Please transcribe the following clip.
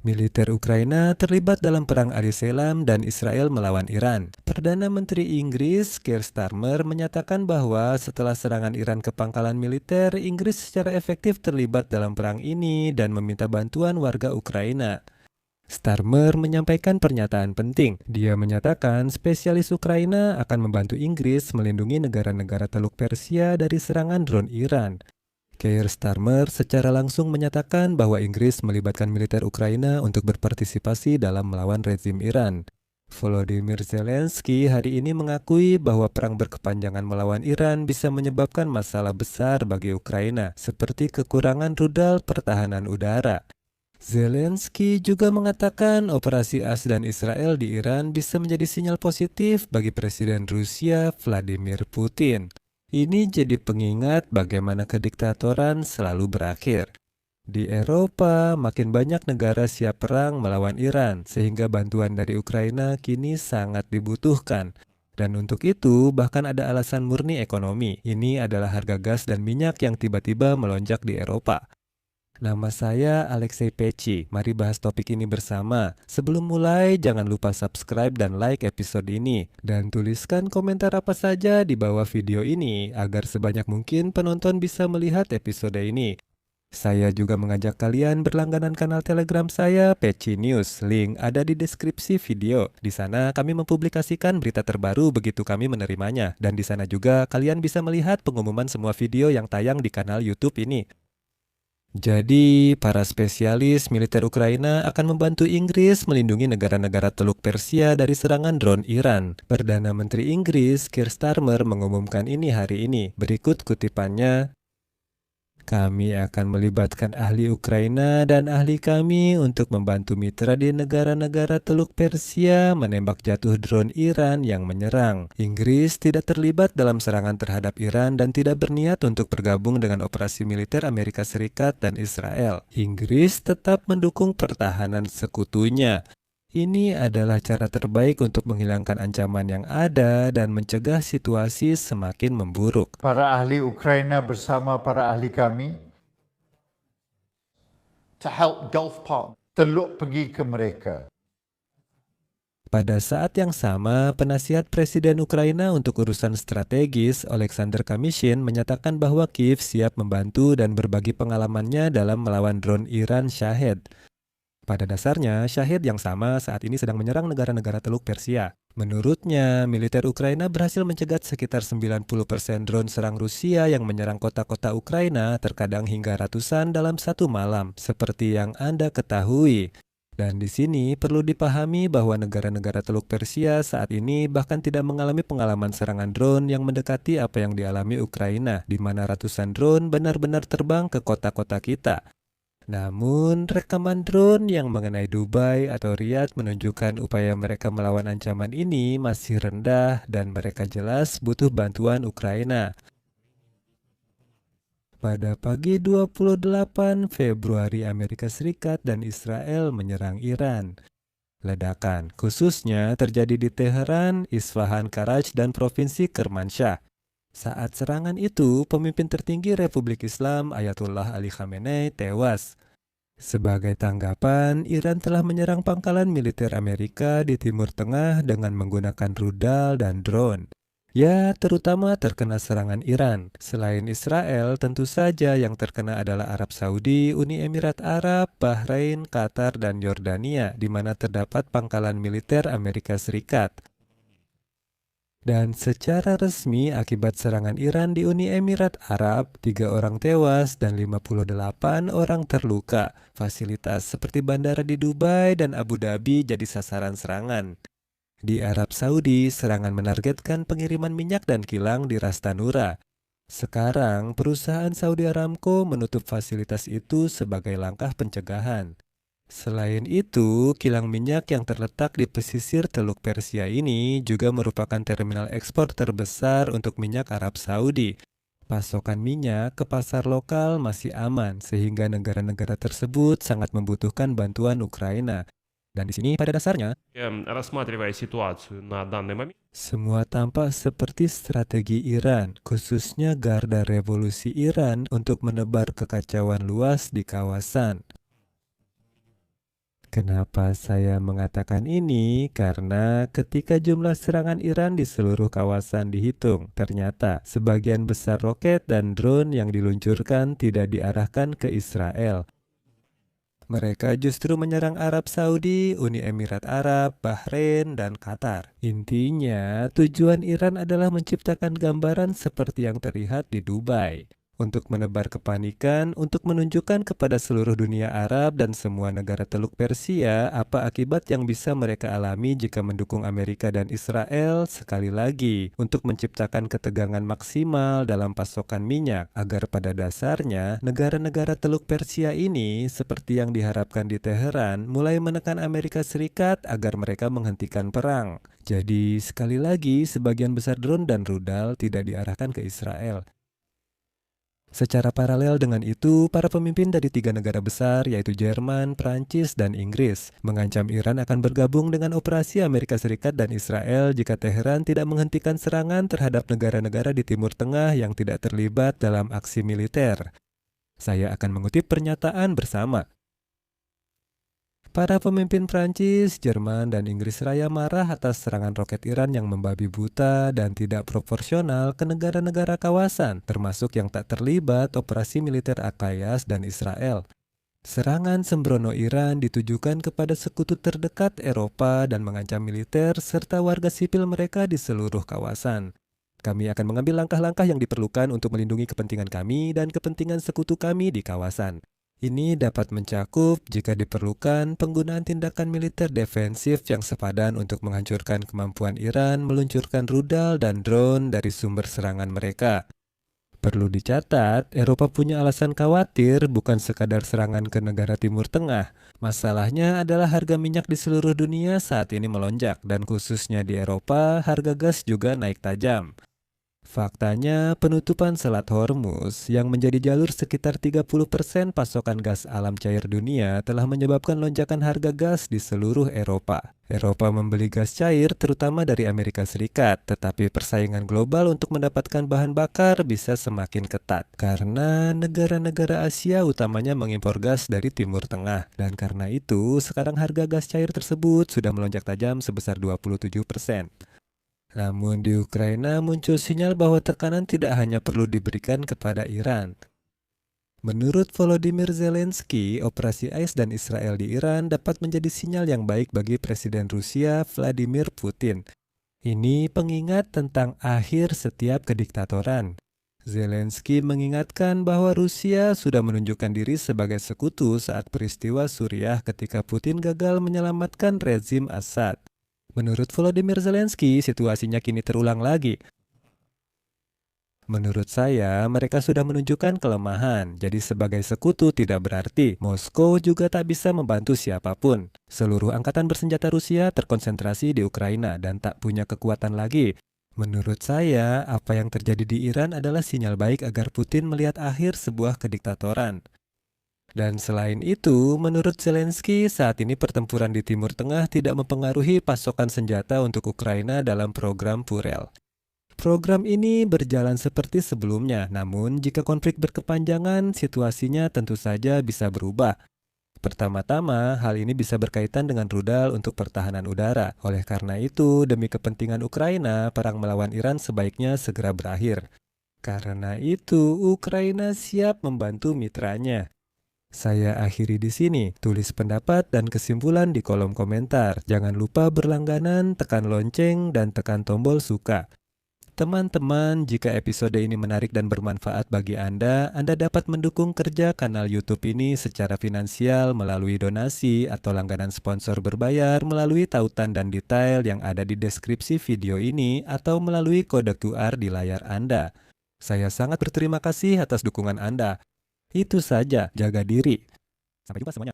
Militer Ukraina terlibat dalam perang Al-Islam dan Israel melawan Iran. Perdana Menteri Inggris Keir Starmer menyatakan bahwa setelah serangan Iran ke pangkalan militer, Inggris secara efektif terlibat dalam perang ini dan meminta bantuan warga Ukraina. Starmer menyampaikan pernyataan penting. Dia menyatakan spesialis Ukraina akan membantu Inggris melindungi negara-negara Teluk Persia dari serangan drone Iran. Keir Starmer secara langsung menyatakan bahwa Inggris melibatkan militer Ukraina untuk berpartisipasi dalam melawan rezim Iran. Volodymyr Zelensky hari ini mengakui bahwa perang berkepanjangan melawan Iran bisa menyebabkan masalah besar bagi Ukraina, seperti kekurangan rudal pertahanan udara. Zelensky juga mengatakan operasi AS dan Israel di Iran bisa menjadi sinyal positif bagi Presiden Rusia Vladimir Putin. Ini jadi pengingat bagaimana kediktatoran selalu berakhir. Di Eropa, makin banyak negara siap perang melawan Iran, sehingga bantuan dari Ukraina kini sangat dibutuhkan. Dan untuk itu, bahkan ada alasan murni ekonomi. Ini adalah harga gas dan minyak yang tiba-tiba melonjak di Eropa. Nama saya Alexei Peci. Mari bahas topik ini bersama. Sebelum mulai, jangan lupa subscribe dan like episode ini. Dan tuliskan komentar apa saja di bawah video ini, agar sebanyak mungkin penonton bisa melihat episode ini. Saya juga mengajak kalian berlangganan kanal Telegram saya, Peci News. Link ada di deskripsi video. Di sana kami mempublikasikan berita terbaru begitu kami menerimanya. Dan di sana juga kalian bisa melihat pengumuman semua video yang tayang di kanal YouTube ini. Jadi, para spesialis militer Ukraina akan membantu Inggris melindungi negara-negara Teluk Persia dari serangan drone Iran. Perdana Menteri Inggris Keir Starmer mengumumkan ini hari ini. Berikut kutipannya. Kami akan melibatkan ahli Ukraina dan ahli kami untuk membantu mitra di negara-negara Teluk Persia menembak jatuh drone Iran yang menyerang. Inggris tidak terlibat dalam serangan terhadap Iran dan tidak berniat untuk bergabung dengan operasi militer Amerika Serikat dan Israel. Inggris tetap mendukung pertahanan sekutunya. Ini adalah cara terbaik untuk menghilangkan ancaman yang ada dan mencegah situasi semakin memburuk. Para ahli Ukraina bersama para ahli kami to help Gulf partners. Teluk pergi ke mereka. Pada saat yang sama, penasihat Presiden Ukraina untuk urusan strategis, Alexander Kamyshin, menyatakan bahwa Kiev siap membantu dan berbagi pengalamannya dalam melawan drone Iran Shahed. Pada dasarnya, Shahed yang sama saat ini sedang menyerang negara-negara Teluk Persia. Menurutnya, militer Ukraina berhasil mencegat sekitar 90% drone serang Rusia yang menyerang kota-kota Ukraina, terkadang hingga ratusan dalam satu malam, seperti yang Anda ketahui. Dan di sini perlu dipahami bahwa negara-negara Teluk Persia saat ini bahkan tidak mengalami pengalaman serangan drone yang mendekati apa yang dialami Ukraina, di mana ratusan drone benar-benar terbang ke kota-kota kita. Namun, rekaman drone yang mengenai Dubai atau Riyadh menunjukkan upaya mereka melawan ancaman ini masih rendah dan mereka jelas butuh bantuan Ukraina. Pada pagi 28 Februari, Amerika Serikat dan Israel menyerang Iran. Ledakan khususnya terjadi di Teheran, Isfahan, Karaj, dan Provinsi Kermanshah. Saat serangan itu, pemimpin tertinggi Republik Islam Ayatullah Ali Khamenei tewas. Sebagai tanggapan, Iran telah menyerang pangkalan militer Amerika di Timur Tengah dengan menggunakan rudal dan drone. Ya, terutama terkena serangan Iran. Selain Israel, tentu saja yang terkena adalah Arab Saudi, Uni Emirat Arab, Bahrain, Qatar, dan Yordania, di mana terdapat pangkalan militer Amerika Serikat. Dan secara resmi akibat serangan Iran di Uni Emirat Arab, 3 orang tewas dan 58 orang terluka. Fasilitas seperti bandara di Dubai dan Abu Dhabi jadi sasaran serangan. Di Arab Saudi, serangan menargetkan pengiriman minyak dan kilang di Ras Tanura. Sekarang, perusahaan Saudi Aramco menutup fasilitas itu sebagai langkah pencegahan. Selain itu, kilang minyak yang terletak di pesisir Teluk Persia ini juga merupakan terminal ekspor terbesar untuk minyak Arab Saudi. Pasokan minyak ke pasar lokal masih aman, sehingga negara-negara tersebut sangat membutuhkan bantuan Ukraina. Dan di sini pada dasarnya, Рассматривая ситуацию на данный момент, semua tampak seperti strategi Iran, khususnya Garda Revolusi Iran untuk menebar kekacauan luas di kawasan. Kenapa saya mengatakan ini? Karena ketika jumlah serangan Iran di seluruh kawasan dihitung, ternyata sebagian besar roket dan drone yang diluncurkan tidak diarahkan ke Israel. Mereka justru menyerang Arab Saudi, Uni Emirat Arab, Bahrain, dan Qatar. Intinya, tujuan Iran adalah menciptakan gambaran seperti yang terlihat di Dubai. Untuk menebar kepanikan, untuk menunjukkan kepada seluruh dunia Arab dan semua negara Teluk Persia apa akibat yang bisa mereka alami jika mendukung Amerika dan Israel, sekali lagi untuk menciptakan ketegangan maksimal dalam pasokan minyak agar pada dasarnya negara-negara Teluk Persia ini seperti yang diharapkan di Teheran mulai menekan Amerika Serikat agar mereka menghentikan perang. Jadi sekali lagi sebagian besar drone dan rudal tidak diarahkan ke Israel. Secara paralel dengan itu, para pemimpin dari 3 negara besar yaitu Jerman, Prancis, dan Inggris mengancam Iran akan bergabung dengan operasi Amerika Serikat dan Israel jika Teheran tidak menghentikan serangan terhadap negara-negara di Timur Tengah yang tidak terlibat dalam aksi militer. Saya akan mengutip pernyataan bersama. Para pemimpin Prancis, Jerman, dan Inggris Raya marah atas serangan roket Iran yang membabi buta dan tidak proporsional ke negara-negara kawasan, termasuk yang tak terlibat operasi militer Aqayas dan Israel. Serangan sembrono Iran ditujukan kepada sekutu terdekat Eropa dan mengancam militer serta warga sipil mereka di seluruh kawasan. Kami akan mengambil langkah-langkah yang diperlukan untuk melindungi kepentingan kami dan kepentingan sekutu kami di kawasan. Ini dapat mencakup, jika diperlukan, penggunaan tindakan militer defensif yang sepadan untuk menghancurkan kemampuan Iran meluncurkan rudal dan drone dari sumber serangan mereka. Perlu dicatat, Eropa punya alasan khawatir bukan sekadar serangan ke negara Timur Tengah. Masalahnya adalah harga minyak di seluruh dunia saat ini melonjak dan khususnya di Eropa, harga gas juga naik tajam. Faktanya, penutupan Selat Hormuz yang menjadi jalur sekitar 30% pasokan gas alam cair dunia telah menyebabkan lonjakan harga gas di seluruh Eropa. Eropa membeli gas cair terutama dari Amerika Serikat, tetapi persaingan global untuk mendapatkan bahan bakar bisa semakin ketat karena negara-negara Asia utamanya mengimpor gas dari Timur Tengah. Dan karena itu, sekarang harga gas cair tersebut sudah melonjak tajam sebesar 27%. Namun di Ukraina muncul sinyal bahwa tekanan tidak hanya perlu diberikan kepada Iran. Menurut Volodymyr Zelensky, operasi AIS dan Israel di Iran dapat menjadi sinyal yang baik bagi Presiden Rusia Vladimir Putin. Ini pengingat tentang akhir setiap kediktatoran. Zelensky mengingatkan bahwa Rusia sudah menunjukkan diri sebagai sekutu saat peristiwa Suriah ketika Putin gagal menyelamatkan rezim Assad. Menurut Volodymyr Zelensky, situasinya kini terulang lagi. Menurut saya, mereka sudah menunjukkan kelemahan, jadi sebagai sekutu tidak berarti Moskow juga tak bisa membantu siapapun. Seluruh angkatan bersenjata Rusia terkonsentrasi di Ukraina dan tak punya kekuatan lagi. Menurut saya, apa yang terjadi di Iran adalah sinyal baik agar Putin melihat akhir sebuah kediktatoran. Dan selain itu, menurut Zelensky, saat ini pertempuran di Timur Tengah tidak mempengaruhi pasokan senjata untuk Ukraina dalam program Purel. Program ini berjalan seperti sebelumnya, namun jika konflik berkepanjangan, situasinya tentu saja bisa berubah. Pertama-tama, hal ini bisa berkaitan dengan rudal untuk pertahanan udara. Oleh karena itu, demi kepentingan Ukraina, perang melawan Iran sebaiknya segera berakhir. Karena itu, Ukraina siap membantu mitranya. Saya akhiri di sini. Tulis pendapat dan kesimpulan di kolom komentar. Jangan lupa berlangganan, tekan lonceng, dan tekan tombol suka. Teman-teman, jika episode ini menarik dan bermanfaat bagi Anda dapat mendukung kerja kanal YouTube ini secara finansial melalui donasi atau langganan sponsor berbayar melalui tautan dan detail yang ada di deskripsi video ini atau melalui kode QR di layar Anda. Saya sangat berterima kasih atas dukungan Anda. Itu saja, jaga diri. Sampai jumpa semuanya.